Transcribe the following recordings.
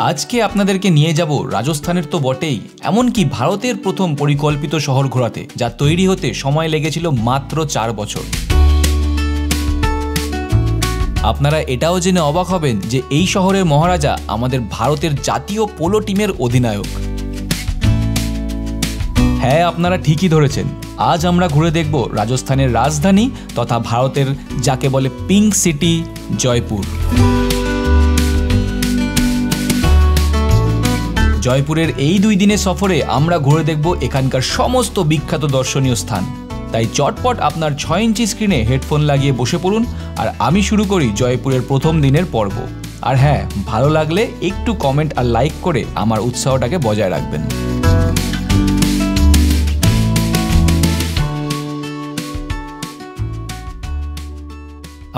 আজকে আপনাদেরকে নিয়ে যাব রাজস্থানের তো বটেই, এমনকি ভারতের প্রথম পরিকল্পিত শহর ঘোরাতে, যা তৈরি হতে সময় লেগেছিল মাত্র 4 বছর। আপনারা এটাও জেনে অবাক হবেন যে এই শহরের মহারাজা আমাদের ভারতের জাতীয় পোলো টিমের অধিনায়ক। হ্যাঁ, আপনারা ঠিকই ধরেছেন। আজ আমরা ঘুরে দেখব রাজস্থানের রাজধানী তথা ভারতের যাকে বলে পিঙ্ক সিটি, জয়পুর। জয়পুরের এই 2 দিনের সফরে আমরা ঘুরে দেখব এখানকার সমস্ত বিখ্যাত দর্শনীয় স্থান। তাই চটপট আপনার 6 ইঞ্চি স্ক্রিনে হেডফোন লাগিয়ে বসে পড়ুন, আর আমি শুরু করি জয়পুরের প্রথম দিনের পর্ব। আর হ্যাঁ, ভালো লাগলে একটু কমেন্ট আর লাইক করে আমার উৎসাহটাকে বজায় রাখবেন।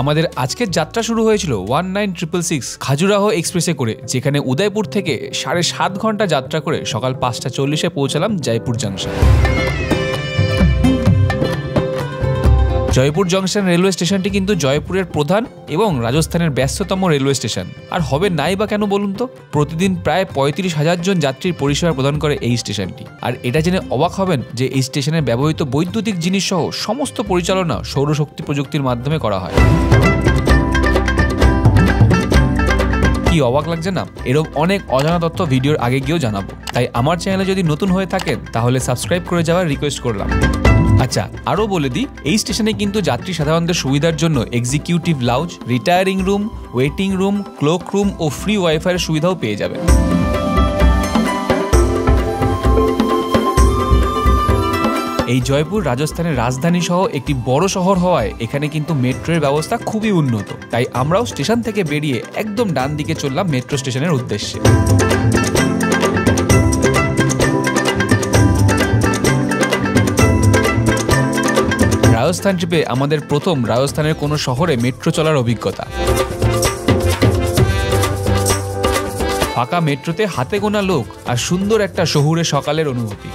আমাদের আজকের যাত্রা শুরু হয়েছিল 19666 খাজুরাহো এক্সপ্রেসে করে, যেখানে উদয়পুর থেকে 7.5 ঘন্টা যাত্রা করে সকাল 5:40-এ পৌঁছালাম Jaipur junction. Jaipur junction railway স্টেশনটি কিন্তু জয়পুরের প্রধান এবং রাজস্থানের ব্যস্ততম রেলওয়ে স্টেশন। আর হবে নাই বা কেন বলুন তো? প্রতিদিন প্রায় 35,000 জন যাত্রীর পরিষেবা প্রদান করে এই স্টেশনটি। আর এটা জেনে অবাক হবেন যে এই স্টেশনে ব্যবহৃত বৈদ্যুতিক জিনিস সহ সমস্ত পরিচালনা সৌরশক্তি প্রযুক্তির মাধ্যমে করা হয়। কি অবাক লাগছে না? এরকম অনেক অজানা তথ্য ভিডিওর আগে গিয়েও জানাবো, তাই আমার চ্যানেলে যদি নতুন হয়ে থাকেন তাহলে সাবস্ক্রাইব করে যাওয়ার রিকোয়েস্ট করলাম। আচ্ছা, আরও বলে দিই, এই স্টেশনে কিন্তু যাত্রী সাধারণদের সুবিধার জন্য executive lounge, retiring room, waiting room, cloak room ও ফ্রি ওয়াইফাইয়ের সুবিধাও পেয়ে যাবেন। এই জয়পুর রাজস্থানের রাজধানী সহ একটি বড় শহর হওয়ায় এখানে কিন্তু মেট্রোর ব্যবস্থা খুবই উন্নত। তাই আমরাও স্টেশন থেকে বেরিয়ে একদম ডান দিকে চললাম মেট্রো স্টেশনের উদ্দেশ্যে। রাজস্থান ট্রিপে আমাদের প্রথম রাজস্থানের কোনো শহরে মেট্রো চলার অভিজ্ঞতা। ফাঁকা মেট্রোতে হাতে গোনা লোক আর সুন্দর একটা শহুরে সকালের অনুভূতি।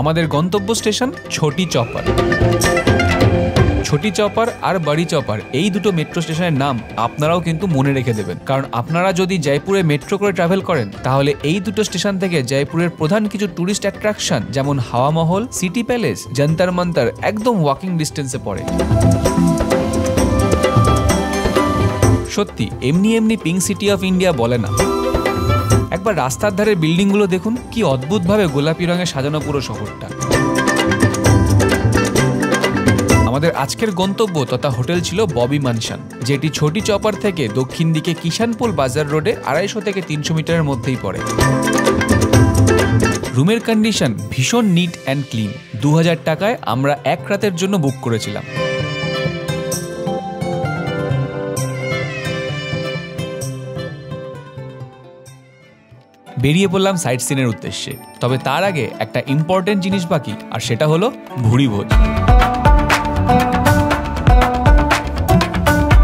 আমাদের গন্তব্য স্টেশন ছোটি চপার। ছোটি চপার আর বড়ি চপার এই দুটো মেট্রো স্টেশনের নাম আপনারাও কিন্তু মনে রেখে দেবেন, কারণ আপনারা যদি জয়পুরে মেট্রো করে ট্রাভেল করেন তাহলে এই দুটো স্টেশন থেকে জয়পুরের প্রধান কিছু টুরিস্ট অ্যাট্রাকশন যেমন হাওয়া মহল, সিটি প্যালেস, জন্তর মন্তর একদম ওয়াকিং ডিস্টেন্সে পড়ে। সত্যি এমনি এমনি পিঙ্ক সিটি অফ ইন্ডিয়া বলে না। একবার রাস্তার ধারের বিল্ডিংগুলো দেখুন, কি অদ্ভুতভাবে গোলাপি রঙে সাজানো পুরো শহরটা। আমাদের আজকের গন্তব্য তথা হোটেল ছিল ববি ম্যানশন, যেটি ছোটি চপার থেকে দক্ষিণ দিকে কিষানপুর বাজার রোডে 250 থেকে 300 মিটারের মধ্যেই পড়ে। রুমের কন্ডিশন ভীষণ নিট অ্যান্ড ক্লিন। 2000 টাকায় আমরা 1 রাতের জন্য বুক করেছিলাম। বেরিয়ে পড়লাম সাইট সিনের উদ্দেশ্যে। তবে তার আগে একটা ইম্পর্টেন্ট জিনিস বাকি, আর সেটা হলো ভুড়ি ভোজ।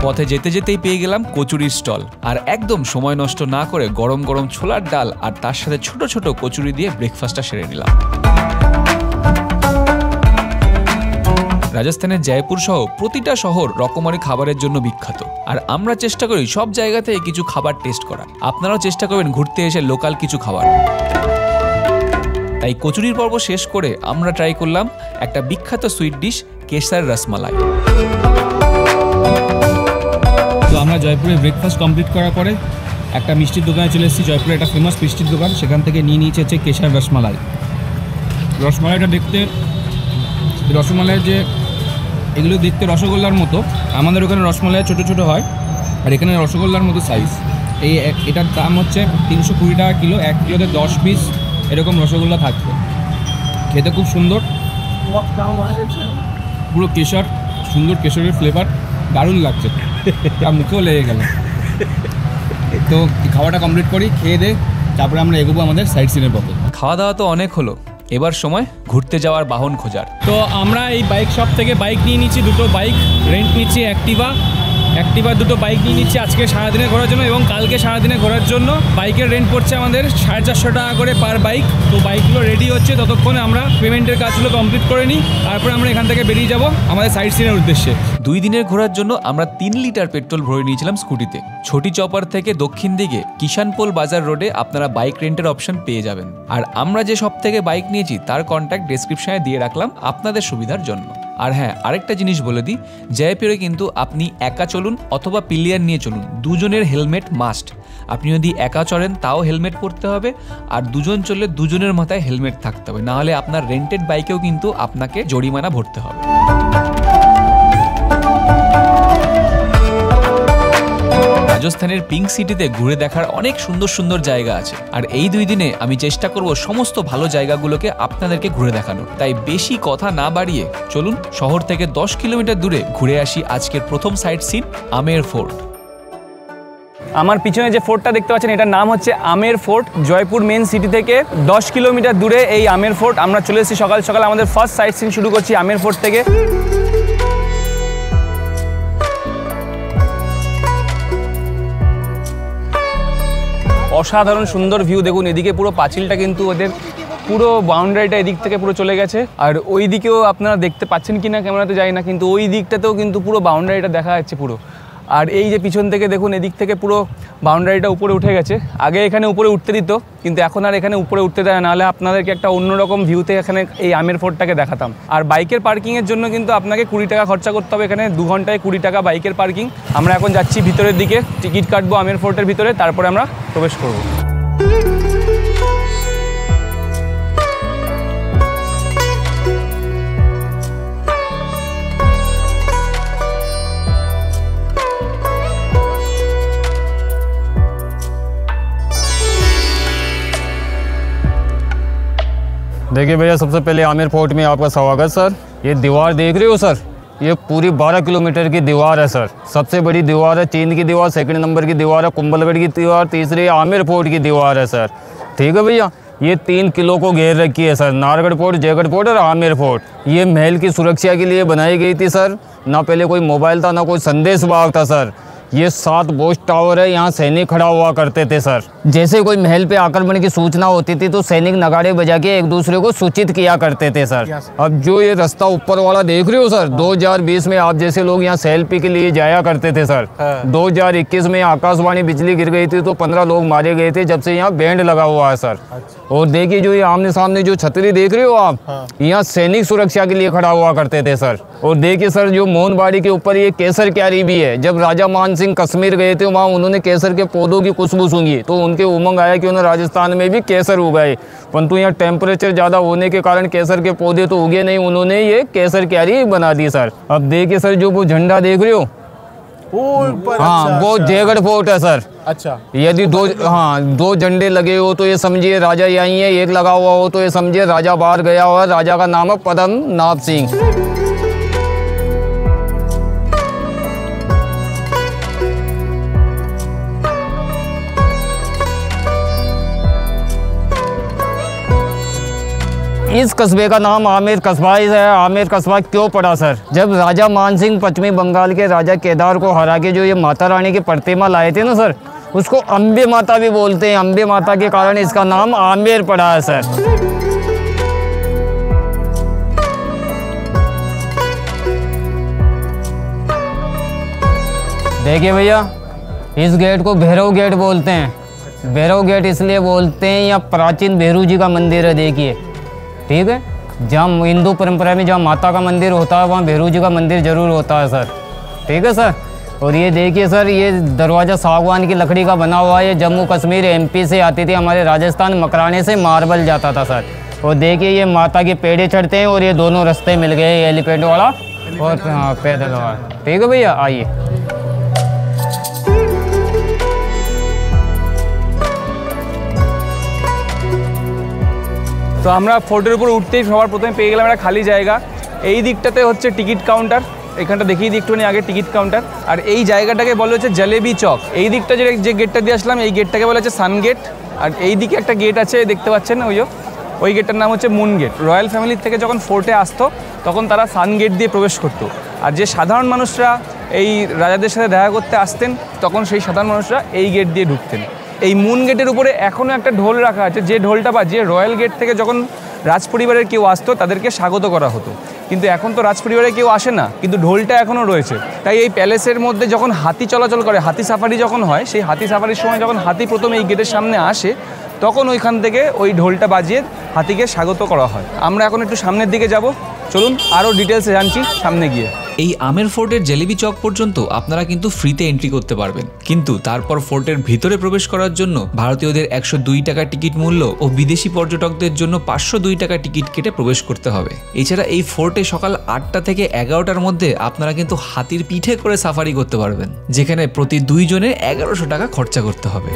পথে যেতে যেতেই পেয়ে গেলাম কচুরির স্টল, আর একদম সময় নষ্ট না করে গরম গরম ছোলার ডাল আর তার সাথে ছোট ছোট কচুরি দিয়ে ব্রেকফাস্টটা সেরে নিলাম। রাজস্থানের জয়পুর সহ প্রতিটা শহর রকমারি খাবারের জন্য বিখ্যাত, আর আমরা চেষ্টা করি সব জায়গা থেকে কিছু খাবার টেস্ট করার। আপনারাও চেষ্টা করবেন ঘুরতে এসে লোকাল কিছু খাবার। তাই কচুরির পর্ব শেষ করে আমরা ট্রাই করলাম একটা বিখ্যাত সুইট ডিশ, কেশর রসমালাই। তো আমরা জয়পুরে ব্রেকফাস্ট কমপ্লিট করার পরে একটা মিষ্টির দোকানে চলে এসেছি। জয়পুরে একটা ফেমাস মিষ্টির দোকান, সেখান থেকে নিয়েছে হচ্ছে কেশর রসমালাই। রসমালাইটা দেখতে, রসমালাই যে এগুলো দেখতে রসগোল্লার মতো, আমাদের ওখানে রসমালাই ছোটো ছোটো হয়, আর এখানে রসগোল্লার মতো সাইজ। এটার দাম হচ্ছে 320 টাকা কিলো। 1 কিলোতে 10 পিস এরকম রসগোল্লা থাকবে। খেতে খুব সুন্দর, পুরো কেশর, সুন্দর কেশরের ফ্লেভার, দারুণ লাগছে, তা মুখেও লেগে গেল। তো খাওয়াটা কমপ্লিট করি, খেয়ে দে, তারপরে আমরা এগোবো আমাদের সাইট সিনের পথে। খাওয়া দাওয়া তো অনেক হলো, এবার সময় ঘুরতে যাওয়ার বাহন খোঁজার। তো আমরা এই বাইক শপ থেকে বাইক নিয়ে নিচ্ছি, দুটো বাইক রেন্ট নিচ্ছি, অ্যাক্টিভা অ্যাক্টিভার দুটো বাইক নিয়ে নিচ্ছি আজকে সারাদিনে ঘোরার জন্য, এবং কালকে সারাদিনে ঘোরার জন্য। বাইকের রেন্ট পড়ছে আমাদের 450 টাকা করে পার বাইক। তো বাইকগুলো রেডি হচ্ছে, ততক্ষণে আমরা পেমেন্টের কাজগুলো কমপ্লিট করে নিই, তারপরে আমরা এখান থেকে বেরিয়ে যাব আমাদের সাইট সিনের উদ্দেশ্যে। 2 দিনের ঘোরার জন্য আমরা 3 লিটার পেট্রোল ভরে নিয়েছিলাম স্কুটিতে। ছোটি চপার থেকে দক্ষিণ দিকে কিষানপোল বাজার রোডে আপনারা বাইক রেন্টের অপশন পেয়ে যাবেন। আর আমরা যে সব থেকে বাইক নিয়েছি তার কন্ট্যাক্ট ডেসক্রিপশনে দিয়ে রাখলাম আপনাদের সুবিধার জন্য। আর হ্যাঁ, আরেকটা জিনিস বলে দিই, জয়পুরে কিন্তু আপনি একা চলুন অথবা পিলিয়ার নিয়ে চলুন, দুজনের হেলমেট মাস্ট। আপনি যদি একা চলেন তাও হেলমেট পরতে হবে, আর দুজন চললে দুজনের মাথায় হেলমেট থাকতে হবে, নাহলে আপনার রেন্টেড বাইকেও কিন্তু আপনাকে জরিমানা ভরতে হবে। রাজস্থানের পিঙ্ক সিটিতে ঘুরে দেখার অনেক সুন্দর সুন্দর জায়গা আছে, আর এই 2 দিনে আমি চেষ্টা করব সমস্ত ভালো জায়গাগুলোকে আপনাদেরকে ঘুরে দেখানোর। তাই বেশি কথা না বাড়িয়ে চলুন শহর থেকে 10 কিলোমিটার দূরে ঘুরে আসি আজকের প্রথম সাইট সিন আমের ফোর্ট। আমার পিছনে যে ফোর্টটা দেখতে পাচ্ছেন এটার নাম হচ্ছে আমের ফোর্ট। জয়পুর মেন সিটি থেকে 10 কিলোমিটার দূরে এই আমের ফোর্ট। আমরা চলে এসেছি সকাল সকাল, আমাদের ফার্স্ট সাইট সিন শুরু করছি আমের ফোর্ট থেকে। অসাধারণ সুন্দর ভিউ দেখুন, এদিকে পুরো পাঁচিলটা কিন্তু ওদের পুরো বাউন্ডারিটা এদিক থেকে পুরো চলে গেছে, আর ওই দিকেও আপনারা দেখতে পাচ্ছেন কি না ক্যামেরাতে যাই না, কিন্তু ওই দিকটাতেও কিন্তু পুরো বাউন্ডারিটা দেখা যাচ্ছে পুরো। আর এই যে পিছন থেকে দেখুন, এদিক থেকে পুরো বাউন্ডারিটা উপরে উঠে গেছে। আগে এখানে উপরে উঠতে দিত, কিন্তু এখন আর এখানে উপরে উঠতে দেয় না, নাহলে আপনাদেরকে একটা অন্যরকম ভিউতে এখানে এই আমের ফোর্টটাকে দেখাতাম। আর বাইকের পার্কিংয়ের জন্য কিন্তু আপনাকে 20 টাকা খরচা করতে হবে এখানে, 2 ঘন্টায় 20 টাকা বাইকের পার্কিং। আমরা এখন যাচ্ছি ভিতরের দিকে, টিকিট কাটবো আমের ফোর্টের ভিতরে, তারপরে আমরা প্রবেশ করবো। देखिए भैया, सबसे पहले आमिर फोर्ट में आपका स्वागत सर। ये दीवार देख रहे हो सर, ये पूरी 12 किलोमीटर की दीवार है सर। सबसे बड़ी दीवार है, चीन की दीवार, 2nd नंबर की दीवार है कुंभलगढ़ की दीवार, तीसरी आमिर फोर्ट की दीवार है सर। ठीक है भैया, ये 3 किलो को घेर रखी है sir, Nahargarh fort, Jaigarh fort और आमिर फोर्ट। ये महल की सुरक्षा के लिए बनाई गई थी सर। ना पहले कोई मोबाइल था, ना कोई संदेश वाहक था सर। ये 7 वॉच टावर है, यहाँ सैनिक खड़ा हुआ करते थे सर। जैसे कोई महल पे आक्रमण की सूचना होती थी तो सैनिक नगाड़े बजा के एक दूसरे को सूचित किया करते थे सर। अब जो ये रास्ता ऊपर वाला देख रहे हो सर, 2020 में आप जैसे लोग यहाँ सेल्फी के लिए जाया करते थे सर। 2021 में आकाशवाणी बिजली गिर गई थी तो 15 लोग मारे गए थे, जब से यहाँ बैंड लगा हुआ है सर। और देखिए जो ये आमने सामने जो छतरी देख रहे हो आप, यहाँ सैनिक सुरक्षा के लिए खड़ा हुआ करते थे सर। और देखिए सर, जो मोहनबाड़ी के ऊपर ये केसर क्यारी भी है। जब राजा मान सिंह कश्मीर गए थे, वहाँ उन्होंने केसर के पौधों की खुशबू सूंघी तो उनके उमंग आया कि उन्हें राजस्थान में भी केसर उगाए, परंतु यहाँ टेम्परेचर ज़्यादा होने के कारण केसर के पौधे तो उगे नहीं, उन्होंने ये केसर क्यारी बना दी सर। अब देखिए सर, जो वो झंडा देख रहे हो, हाँ वो जयगढ़ फोर्ट है सर। अच्छा, यदि 2 झंडे लगे हो तो ये समझिए राजा यहीं है, एक लगा हुआ हो तो ये समझिए राजा बाहर गया हुआ। राजा का नाम है पद्मनाभ सिंह। इस कस्बे का नाम आमेर कस्बा है। आमेर कस्बा क्यों पड़ा सर? जब राजा मान सिंह पश्चिमी बंगाल के राजा केदार को हरा के जो ये माता रानी की प्रतिमा लाए थे ना सर, उसको अम्बे माता भी बोलते हैं। अम्बे माता के कारण इसका नाम आमेर पड़ा है सर। देखिए भैया, इस गेट को भैरव गेट बोलते हैं। भैरव गेट इसलिए बोलते हैं, यहाँ प्राचीन भैरू जी का मंदिर है। देखिए, ठीक है, जहाँ हिंदू परंपरा में जहाँ माता का मंदिर होता है वहाँ भैरू जी का मंदिर जरूर होता है सर। ठीक है सर। और ये देखिए सर, ये दरवाज़ा सागवान की लकड़ी का बना हुआ है। ये जम्मू कश्मीर MP से आती थी, हमारे राजस्थान मकराने से मार्बल जाता था सर। और देखिए ये माता के पेड़े चढ़ते हैं और ये दोनों रास्ते मिल गए, एलिफेंट वाला और हाँ पैदल वाला। ठीक है भैया, आइए। তো আমরা ফোর্টের উপর উঠতেই সবার প্রথমে পেয়ে গেলাম একটা খালি জায়গা। এই দিকটাতে হচ্ছে টিকিট কাউন্টার, এখানটা দেখিয়ে দিই একটুখানি আগে টিকিট কাউন্টার। আর এই জায়গাটাকে বলা হচ্ছে জলেবি চক। এই দিকটা যে গেটটা দিয়ে আসলাম এই গেটটাকে বলা হচ্ছে সান গেট। আর এই দিকে একটা গেট আছে দেখতে পাচ্ছেন, ওই গেটটার নাম হচ্ছে মুন গেট। রয়্যাল ফ্যামিলির থেকে যখন ফোর্টে আসতো তখন তারা সান গেট দিয়ে প্রবেশ করতো। আর যে সাধারণ মানুষরা এই রাজাদের সাথে দেখা করতে আসতেন তখন সেই সাধারণ মানুষরা এই গেট দিয়ে ঢুকতেন। এই মুন গেটের উপরে এখনও একটা ঢোল রাখা আছে, যে ঢোলটা বাজিয়ে রয়্যাল গেট থেকে যখন রাজপরিবারের কেউ আসতো তাদেরকে স্বাগত করা হতো। কিন্তু এখন তো রাজপরিবারে কেউ আসে না, কিন্তু ঢোলটা এখনও রয়েছে। তাই এই প্যালেসের মধ্যে যখন হাতি চলাচল করে, হাতি সাফারি যখন হয়, সেই হাতি সাফারির সময় যখন হাতি প্রথমে এই গেটের সামনে আসে তখন ওইখান থেকে ওই ঢোলটা বাজিয়ে হাতিকে স্বাগত করা হয়। আমরা এখন একটু সামনের দিকে যাব, চলুন আরও ডিটেলসে জানছি সামনে গিয়ে। এই আমের ফোর্টের জেলেবি চক পর্যন্ত আপনারা কিন্তু ফ্রিতে এন্ট্রি করতে পারবেন, কিন্তু তারপর ফোর্টের ভিতরে প্রবেশ করার জন্য ভারতীয়দের 102 টাকা টিকিট মূল্য ও বিদেশি পর্যটকদের জন্য 502 টাকা টিকিট কেটে প্রবেশ করতে হবে। এছাড়া এই ফোর্টে সকাল 8টা থেকে 11টার মধ্যে আপনারা কিন্তু হাতির পিঠে করে সাফারি করতে পারবেন, যেখানে প্রতি 2 জনের 1100 টাকা খরচা করতে হবে।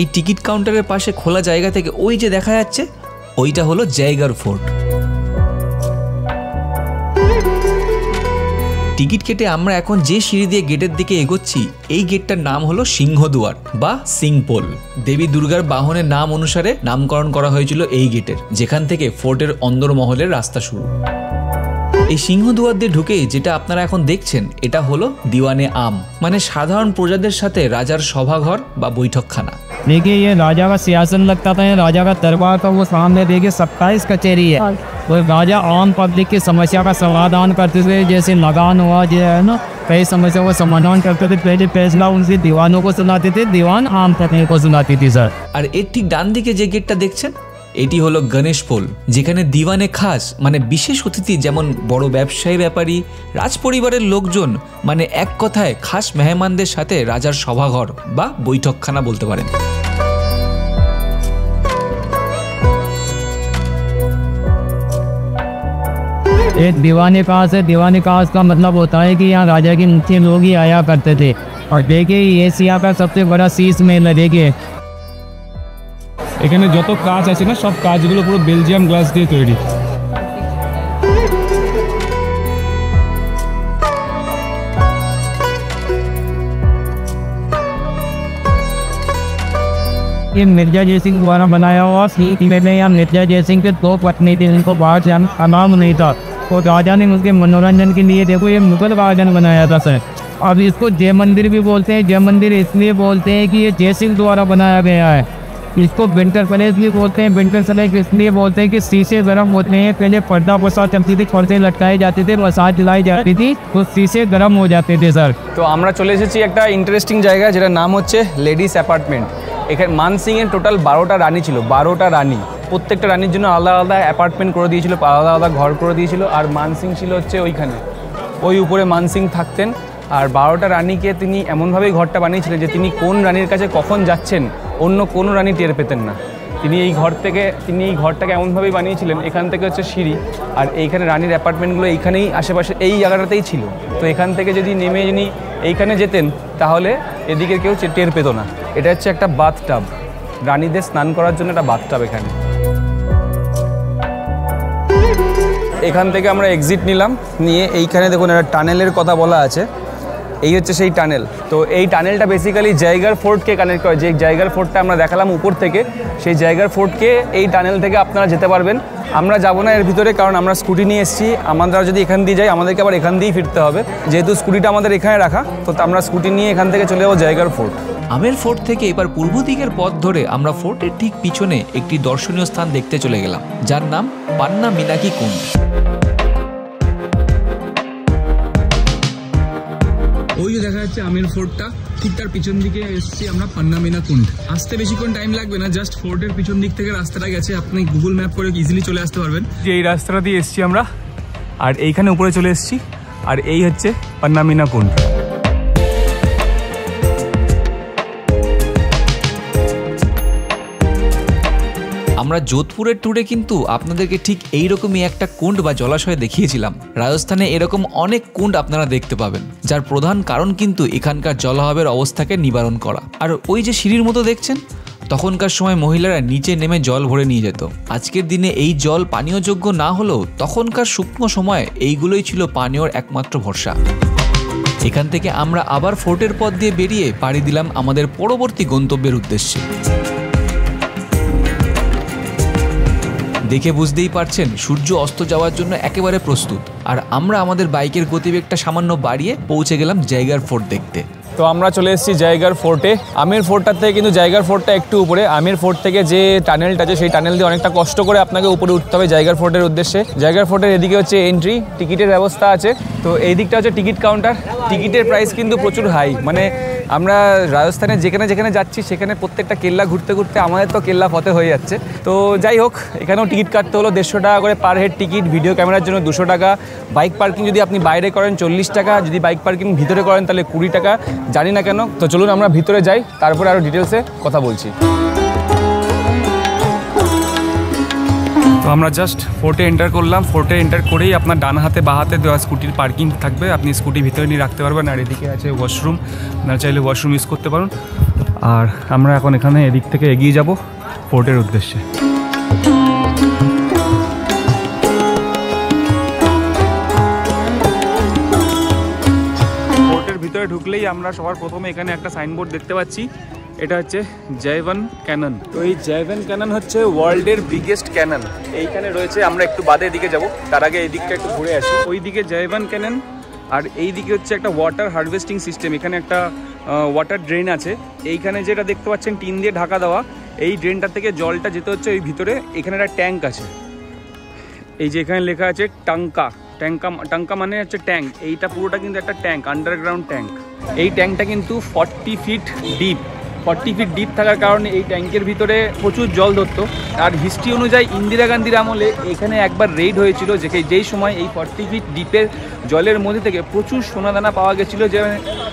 এই টিকিট কাউন্টারের পাশে খোলা জায়গা থেকে ওই যে দেখা যাচ্ছে, ওইটা হলো জয়গড় ফোর্ট। টিকিট কেটে আমরা এখন যে সিঁড়ি দিয়ে গেটের দিকে এগোচ্ছি, এই গেটটার নাম হলো সিংহদুয়ার বা সিংপোল। দেবী দুর্গার বাহনের নাম অনুসারে নামকরণ করা হয়েছিল এই গেটের, যেখান থেকে ফোর্টের অন্দরমহলের রাস্তা শুরু। এই সিংহদুয়ার দিয়ে ঢুকে যেটা আপনারা এখন দেখছেন, এটা হলো দিওয়ানে আম, মানে সাধারণ প্রজাদের সাথে রাজার সভাঘর বা বৈঠকখানা। देखिए ये राजा का सियासन लगता था, राजा का दरबार था, वो सामने देखिए 27 कचहरी है। वो राजा आम पब्लिक की समस्या का समाधान करते थे, जैसे लगान हुआ जो है ना, कई समस्या का समाधान करते थे। पहले फैसला उनसे दीवानों को सुनाते थे, दीवान आम पब्लिक को सुनाती थी सर। আর এর ঠিক ডান দিকে যে গেটটা দেখছেন, এটি হলো গণেশ পোল, যেখানে দিওয়ানে খাস মানে বিশেষ অতিথি যেমন বড় ব্যবসায়ী, ব্যাপারী, রাজপরিবারের লোকজন, মানে এক কথায় খাস মেহমানদের সাথে রাজার সভাঘর বা বৈঠকখানা বলতে পারেন। एक दीवाने काज है, दीवाने काज का मतलब होता है कि यहाँ राजा के मुख्य लोग ही आया करते थे। और देखिए एशिया का सबसे बड़ा शीश महल है। देखिए এখানে যত কাজ আছে না, সব কাজগুলো পুরো বেলজিয়াম গ্লাস দিয়ে তৈরি। ये मिर्जा जयसिंह द्वारा बनाया हुआ सीट में यहाँ मिर्जा जयसिंह के 2 पत्नी थी, इनको बाहर जाना अलाउ नहीं था, तो राजा ने उसके मनोरंजन के लिए देखो ये मुगल गार्डन बनाया था सर। अब इसको जय मंदिर भी बोलते हैं। जय मंदिर इसलिए बोलते हैं कि ये जयसिंह द्वारा बनाया गया है। इसको विंटर पैलेस भी बोलते हैं। विंटर पैलेस इसलिए बोलते हैं कि शीशे गर्म होते हैं। पहले पर्दा पोसा चलती थी, पर्दे लटकाए जाते थे, मसाज दिलाई जाती थी, तो शीशे गर्म हो जाते थे सर। তো আমরা চলে এসেছি একটা ইন্টারেস্টিং জায়গা, যেটার নাম হচ্ছে লেডিস অ্যাপার্টমেন্ট। এখানে মানসিংয়ের টোটাল 12টা রানী ছিল, 12টা রানী। প্রত্যেকটা রানীর জন্য আলাদা আলাদা অ্যাপার্টমেন্ট করে দিয়েছিল, আলাদা আলাদা ঘর করে দিয়েছিল। আর মানসিং ছিল হচ্ছে ওইখানে, ওই উপরে মানসিং থাকতেন। আর 12টা রানীকে তিনি এমনভাবেই ঘরটা বানিয়েছিলেন যে তিনি কোন রানীর কাছে কখন যাচ্ছেন অন্য কোনো রানী টের পেতেন না। তিনি এই ঘরটাকে এমনভাবেই বানিয়েছিলেন, এখান থেকে হচ্ছে সিঁড়ি, আর এইখানে রানীর অ্যাপার্টমেন্টগুলো এইখানেই আশেপাশে এই জায়গাটাতেই ছিল। তো এখান থেকে যদি নেমে যিনি এইখানে যেতেন তাহলে এদিকে কেউ টের পেত না। এটা হচ্ছে একটা বাথটাব, রানীদের স্নান করার জন্য একটা বাথটাব এখানে। এখান থেকে আমরা এক্সিট নিলাম, নিয়ে এইখানে দেখুন একটা টানেলের কথা বলা আছে। এই হচ্ছে সেই টানেল। তো এই টানেলটা বেসিক্যালি জয়গড় ফোর্টকে কানেক্ট করে। যে জয়গড় ফোর্টটা আমরা দেখালাম উপর থেকে, সেই জয়গড় ফোর্টকে এই টানেল থেকে আপনারা যেতে পারবেন। আমরা যাব না এর ভিতরে, কারণ আমরা স্কুটি নিয়ে এসেছি। আমরা যদি এখান দিয়ে যাই আমাদেরকে আবার এখান দিয়েই ফিরতে হবে, যেহেতু স্কুটিটা আমাদের এখানে রাখা। তো আমরা স্কুটি নিয়ে এখান থেকে চলে যাবো জয়গড় ফোর্ট। আমের ফোর্ট থেকে এবার পূর্ব দিকের পথ ধরে আমরা ফোর্টের ঠিক পিছনে একটি দর্শনীয় স্থান দেখতে চলে গেলাম, যার নাম পান্না মিনাকি কুণ্ড। ওই যে দেখা যাচ্ছে আমের ফোর্টটা, ঠিক তার পিছন দিকে এসেছি আমরা পান্না মিনা কুণ্ড। আসতে বেশিক্ষণ টাইম লাগবে না, জাস্ট ফোর্টের পিছন দিক থেকে রাস্তাটা গেছে, আপনি গুগল ম্যাপ করে ইজিলি চলে আসতে পারবেন। যে এই রাস্তাটা দিয়ে এসেছি আমরা, আর এইখানে উপরে চলে এসেছি, আর এই হচ্ছে পান্না মিনা কুণ্ড। আমরা যোধপুরের ট্যুরে কিন্তু আপনাদেরকে ঠিক এইরকমই একটা কুণ্ড বা জলাশয় দেখিয়েছিলাম। রাজস্থানে এরকম অনেক কুণ্ড আপনারা দেখতে পাবেন, যার প্রধান কারণ কিন্তু এখানকার জলাভাবের অবস্থাকে নিবারণ করা। আর ওই যে সিঁড়ির মতো দেখছেন, তখনকার সময় মহিলারা নিচে নেমে জল ভরে নিয়ে যেত। আজকের দিনে এই জল পানীয়যোগ্য না হলেও তখনকার শুকনো সময়ে এইগুলোই ছিল পানীয়র একমাত্র ভরসা। এখান থেকে আমরা আবার ফোর্টের পথ দিয়ে বেরিয়ে পাড়ি দিলাম আমাদের পরবর্তী গন্তব্যের উদ্দেশ্যে। দেখে বুঝতেই পারছেন সূর্য অস্ত যাওয়ার জন্য একেবারে প্রস্তুত। আর আমরা আমাদের বাইকের গতিবেগটা সামান্য বাড়িয়ে পৌঁছে গেলাম জায়গার ফোর্ট দেখতে। তো আমরা চলে এসেছি জায়গার ফোর্টে। আমের ফোর্টটার থেকে কিন্তু জায়গার ফোর্টটা একটু উপরে। আমের ফোর্ট থেকে যে টানেলটা আছে সেই টানেল দিয়ে অনেকটা কষ্ট করে আপনাকে উপরে উঠতে হবে জায়গার ফোর্টের উদ্দেশ্যে। জায়গার ফোর্টের এদিকে হচ্ছে এন্ট্রি, টিকিটের ব্যবস্থা আছে। তো এই দিকটা হচ্ছে টিকিট কাউন্টার। টিকিটের প্রাইস কিন্তু প্রচুর হাই, মানে আমরা রাজস্থানে যেখানে যেখানে যাচ্ছি সেখানে প্রত্যেকটা কেল্লা ঘুরতে ঘুরতে আমাদের তো কেল্লা ফতে হয়ে যাচ্ছে। তো যাই হোক, এখানেও টিকিট কাটতে হলো 150 টাকা করে পার হেড টিকিট। ভিডিও ক্যামেরার জন্য 200 টাকা। বাইক পার্কিং যদি আপনি বাইরে করেন 40 টাকা, যদি বাইক পার্কিং ভিতরে করেন তাহলে 20 টাকা। জানি না কেন। তো চলুন আমরা ভিতরে যাই, তারপরে আরও ডিটেলসে কথা বলছি। তো আমরা জাস্ট ফোর্টে এন্টার করলাম। ফোর্টে এন্টার করেই আপনার ডান হাতে বা হাতে দেওয়া স্কুটির পার্কিং থাকবে, আপনি স্কুটি ভিতরে নিয়ে রাখতে পারবেন। আর এদিকে আছে ওয়াশরুম, আপনারা চাইলে ওয়াশরুম ইউজ করতে পারেন। আর আমরা এখন এখানে এদিক থেকে এগিয়ে যাব ফোর্টের উদ্দেশ্যে। ফোর্টের ভিতরে ঢুকলেই আমরা সবার প্রথমে এখানে একটা সাইনবোর্ড দেখতে পাচ্ছি, এটা হচ্ছে জাইভান ক্যানন। তো এই জাইভান ক্যানন হচ্ছে ওয়ার্ল্ডের বিগেস্ট ক্যানন। এইখানে রয়েছে, আমরা একটু বাদে দিকে যাব, তার আগে এই দিকটা একটু ঘুরে আসি। ওই দিকে জাইভান ক্যানন, আর এই দিকে হচ্ছে একটা ওয়াটার হারভেস্টিং সিস্টেম। এখানে একটা ওয়াটার ড্রেন আছে। এইখানে যেটা দেখতে পাচ্ছেন টিন দিয়ে ঢাকা দেওয়া, এই ড্রেনটা থেকে জলটা যেতে হচ্ছে ওই ভিতরে। এখানে একটা ট্যাঙ্ক আছে, এই যে এখানে লেখা আছে টাঙ্কা। টাঙ্কা মানে হচ্ছে ট্যাঙ্ক। এইটা পুরোটা কিন্তু একটা ট্যাঙ্ক, আন্ডারগ্রাউন্ড ট্যাঙ্ক। এই ট্যাঙ্কটা কিন্তু 40 ফিট ডিপ। 40 ফিট ডিপ থাকার কারণে এই ট্যাঙ্কের ভিতরে প্রচুর জল ধরতো। আর হিস্ট্রি অনুযায়ী ইন্দিরা গান্ধীর আমলে এখানে একবার রেইড হয়েছিল, যেই সময় এই 40 ফিট ডিপের জলের মধ্যে থেকে প্রচুর সোনাদানা পাওয়া গেছিলো। যে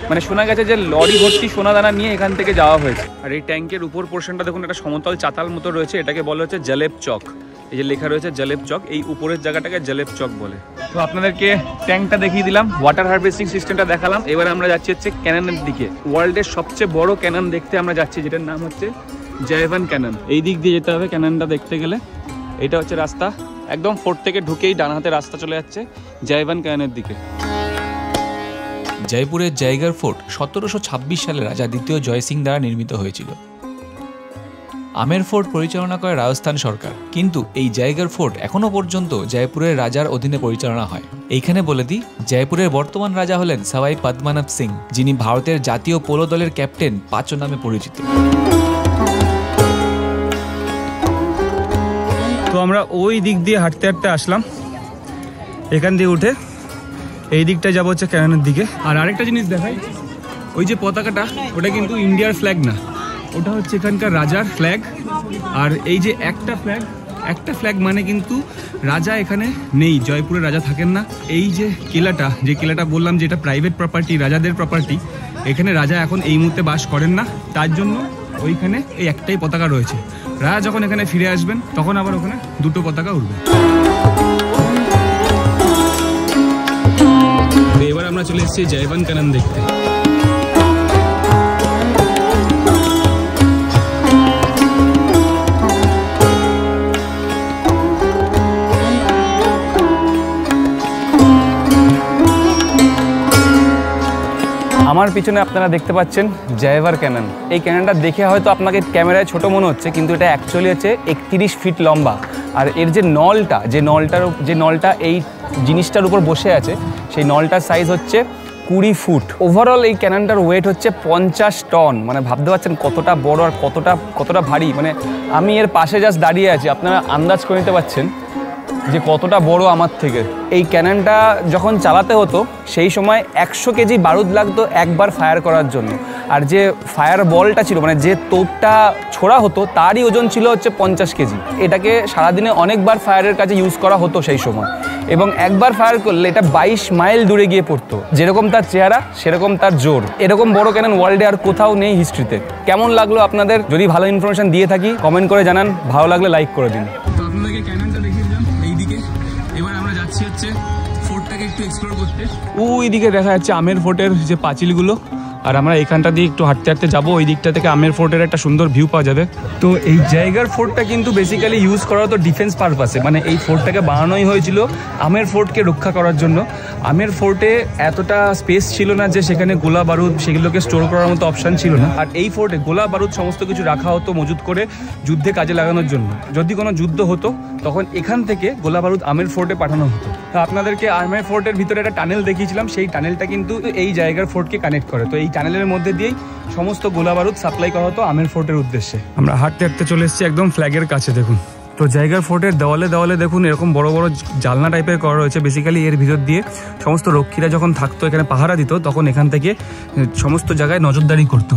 মানে শোনা গেছে যে লরি ভর্তি সোনাদানা নিয়ে এখান থেকে যাওয়া হয়েছে। আর এই ট্যাঙ্কের উপর পোর্শনটা দেখুন, একটা সমতল চাতাল মতো রয়েছে, এটাকে বলা হচ্ছে জলেব চক। এই যে লেখা রয়েছে জলেব চক, এই উপরের জায়গাটাকে জলেব চক বলে। তো আপনাদেরকে ট্যাঙ্কটা দেখিয়ে দিলাম, ওয়াটার হারভেস্টিং সিস্টেমটা দেখালাম। এবার আমরা যাচ্ছি হচ্ছে ক্যাননের দিকে। ওয়ার্ল্ডের সবচেয়ে বড় ক্যানন দেখতে আমরা যাচ্ছি, যেটার নাম হচ্ছে জাইভান ক্যানন। এই দিক দিয়ে যেতে হবে ক্যাননটা দেখতে গেলে। এটা হচ্ছে রাস্তা, একদম ফোর্ট থেকে ঢুকেই ডান হাতে রাস্তা চলে যাচ্ছে জাইভান ক্যাননের দিকে। জয়পুরের জায়গার ফোর্ট 1726 সালে রাজা দ্বিতীয় জয় সিং দ্বারা নির্মিত হয়েছিল। আমের ফোর্ট পরিচালনা করে রাজস্থান সরকার, কিন্তু এই জায়গার ফোর্ট এখনো পর্যন্ত জয়পুরের রাজার অধীনে পরিচালনা হয়। এইখানে বলে দিই, জয়পুরের বর্তমান রাজা হলেন সবাই পদ্মনাভ সিং, যিনি ভারতের জাতীয় পোলো দলের ক্যাপ্টেন পাঁচো নামে পরিচিত। তো আমরা ওই দিক দিয়ে হাঁটতে হাঁটতে আসলাম, এখান দিয়ে উঠে এই দিকটা যাবো হচ্ছে ক্যাননের দিকে। আর আরেকটা জিনিস দেখাই, ওই যে পতাকাটা, ওটা কিন্তু ইন্ডিয়ার ফ্ল্যাগ না, ওটা হচ্ছে এখানকার রাজার ফ্ল্যাগ। আর এই যে একটা ফ্ল্যাগ মানে কিন্তু রাজা এখানে নেই, জয়পুরে রাজা থাকেন না। এই যে কেলাটা বললাম যে এটা প্রাইভেট প্রপার্টি, রাজাদের প্রপার্টি, এখানে রাজা এখন এই মুহূর্তে বাস করেন না, তার জন্য ওইখানে এই একটাই পতাকা রয়েছে। রাজা যখন এখানে ফিরে আসবেন তখন আবার ওখানে দুটো পতাকা উঠবে। তো এবার আমরা চলে এসেছি জাইভান ক্যানন দেখতে। আমার পিছনে আপনারা দেখতে পাচ্ছেন জাইভার ক্যানন। এই ক্যাননটা দেখে হয়তো আপনাকে ক্যামেরায় ছোট মনে হচ্ছে, কিন্তু এটা অ্যাকচুয়ালি হচ্ছে 31 ফিট লম্বা। আর এর যে নলটা এই জিনিসটার উপর বসে আছে, সেই নলটার সাইজ হচ্ছে 20 ফুট। ওভারঅল এই ক্যাননটার ওয়েট হচ্ছে 50 টন। মানে ভাবতে পারছেন কতটা বড় আর কতটা ভারী। মানে আমি এর পাশে জাস্ট দাঁড়িয়ে আছি, আপনারা আন্দাজ করে নিতে পারছেন যে কতটা বড় আমার থেকে। এই ক্যাননটা যখন চালাতে হতো সেই সময় 100 কেজি বারুদ লাগতো একবার ফায়ার করার জন্য। আর যে ফায়ার বলটা ছিল, মানে যে তোপটা ছোড়া হতো, তারই ওজন ছিল হচ্ছে 50 কেজি। এটাকে সারাদিনে অনেকবার ফায়ারের কাজে ইউজ করা হতো সেই সময়। এবং একবার ফায়ার করলে এটা 22 মাইল দূরে গিয়ে পড়তো। যেরকম তার চেহারা সেরকম তার জোর। এরকম বড় ক্যানন ওয়ার্ল্ডে আর কোথাও নেই হিস্ট্রিতে। কেমন লাগলো আপনাদের? যদি ভালো ইনফরমেশন দিয়ে থাকি কমেন্ট করে জানান, ভালো লাগলে লাইক করে দিন। তো আপনাদেরকে ক্যাননটা দেখিয়ে দিলাম এইদিকে। এবার আমরা যাচ্ছি হচ্ছে ফোর্টটাকে একটু এক্সপ্লোর করতে। ওই দিকে দেখা যাচ্ছে আমের ফোর্টের যে পাঁচিলগুলো, আর আমরা এখানটা দিয়ে একটু হাঁটতে হাঁটতে যাবো। ওই দিকটা থেকে আমের ফোর্টের একটা সুন্দর ভিউ পাওয়া যাবে। তো এই জায়গার ফোর্টটা কিন্তু বেসিক্যালি ইউজ করা হতো ডিফেন্স পারপাসে। মানে এই ফোর্টটাকে বানানোই হয়েছিল আমের ফোর্টকে রক্ষা করার জন্য। আমের ফোর্টে এতটা স্পেস ছিল না যে সেখানে গোলা বারুদ সেগুলোকে স্টোর করার মতো অপশান ছিল না। আর এই ফোর্টে গোলা বারুদ সমস্ত কিছু রাখা হতো মজুত করে যুদ্ধে কাজে লাগানোর জন্য। যদি কোনো যুদ্ধ হতো তখন এখান থেকে গোলা বারুদ আমের ফোর্টে পাঠানো হতো। তো আপনাদেরকে আমের ফোর্টের ভিতরে একটা টানেল দেখিয়েছিলাম, সেই টানেলটা কিন্তু এই জায়গার ফোর্টকে কানেক্ট করে। তো এই টানেলের মধ্যে দিয়েই সমস্ত গোলা বারুদ সাপ্লাই করা হতো আমের ফোর্টের উদ্দেশ্যে। আমরা হাঁটতে হাঁটতে চলে এসেছি একদম ফ্ল্যাগের কাছে। দেখুন তো জায়গার ফোর্টের দেওয়ালে দেওয়ালে দেখুন এরকম বড় বড় জানলা টাইপের করা রয়েছে। বেসিক্যালি এর ভিতর দিয়ে সমস্ত রক্ষীরা যখন থাকতো এখানে পাহারা দিত তখন এখান থেকে সমস্ত জায়গায় নজরদারি করতো।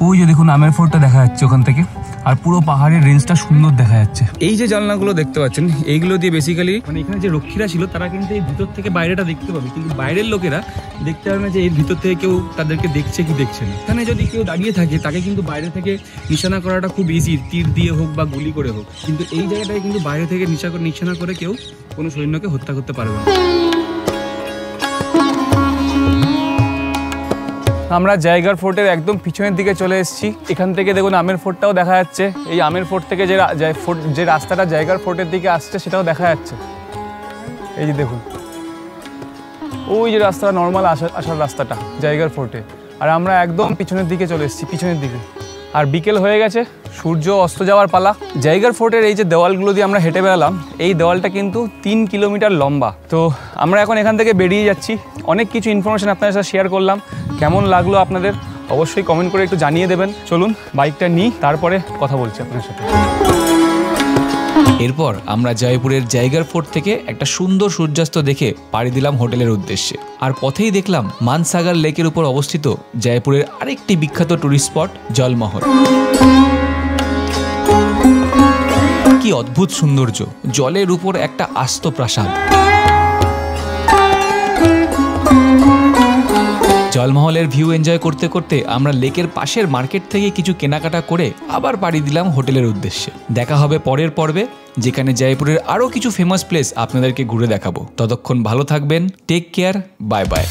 ওই যে দেখুন আমের ফোর্টটা দেখা যাচ্ছে ওখান থেকে, আর পুরো পাহাড়ের রেঞ্জটা সুন্দর দেখা যাচ্ছে। এই যে জানলাগুলো দেখতে পাচ্ছেন এইগুলো দিয়ে বেসিক্যালি মানে এখানে যে রক্ষীরা ছিল তারা কিন্তু এই ভিতর থেকে বাইরেটা দেখতে পাবে, কিন্তু বাইরের লোকেরা দেখতে পাবে না যে এর ভিতর থেকে কেউ তাদেরকে দেখছে কি দেখছে না। এখানে যদি কেউ দাঁড়িয়ে থাকে তাকে কিন্তু বাইরে থেকে নিশানা করাটা খুব ইজি, তীর দিয়ে হোক বা গুলি করে হোক। কিন্তু এই জায়গাটায় কিন্তু বাইরে থেকে নিশানা করে কেউ কোনো সৈন্যকে হত্যা করতে পারবে না। আমরা জায়গার ফোর্টের একদম পিছনের দিকে চলে এসেছি। এখান থেকে দেখুন আমের ফোর্টটাও দেখা যাচ্ছে। এই আমের ফোর্ট থেকে যে রাস্তাটা জায়গার ফোর্টের দিকে আসছে সেটাও দেখা যাচ্ছে। এই যে দেখুন ওই যে রাস্তাটা নর্মাল আসার রাস্তাটা জায়গার ফোর্টে, আর আমরা একদম পিছনের দিকে চলে এসেছি, পিছনের দিকে। আর বিকেল হয়ে গেছে, সূর্য অস্ত যাওয়ার পালা। জায়গার ফোর্টের এই যে দেওয়ালগুলো দিয়ে আমরা হেঁটে বেড়ালাম, এই দেওয়ালটা কিন্তু 3 কিলোমিটার লম্বা। তো আমরা এখন এখান থেকে বেরিয়ে যাচ্ছি। অনেক কিছু ইনফরমেশন আপনাদের সাথে শেয়ার করলাম। কেমন লাগলো আপনাদের অবশ্যই কমেন্ট করে একটু জানিয়ে দেবেন। চলুন বাইকটা নিই, তারপরে কথা বলছি আপনার সাথে। এরপর আমরা জয়পুরের জায়গার ফোর্ট থেকে একটা সুন্দর সূর্যাস্ত দেখে পাড়ি দিলাম হোটেলের উদ্দেশ্যে। আর পথেই দেখলাম মানসাগর লেকের উপর অবস্থিত জয়পুরের আরেকটি বিখ্যাত টুরিস্ট স্পট জলমহল। কি অদ্ভুত সৌন্দর্য, জলের উপর একটা আস্ত প্রাসাদ। জলমহলের ভিউ এনজয় করতে করতে আমরা লেকের পাশের মার্কেট থেকে কিছু কেনাকাটা করে আবার পাড়ি দিলাম হোটেলের উদ্দেশ্যে। দেখা হবে পরের পর্বে, যেখানে জয়পুরের আরও কিছু ফেমাস প্লেস আপনাদেরকে ঘুরে দেখাবো। ততক্ষণ ভালো থাকবেন, টেক কেয়ার, বাই বাই।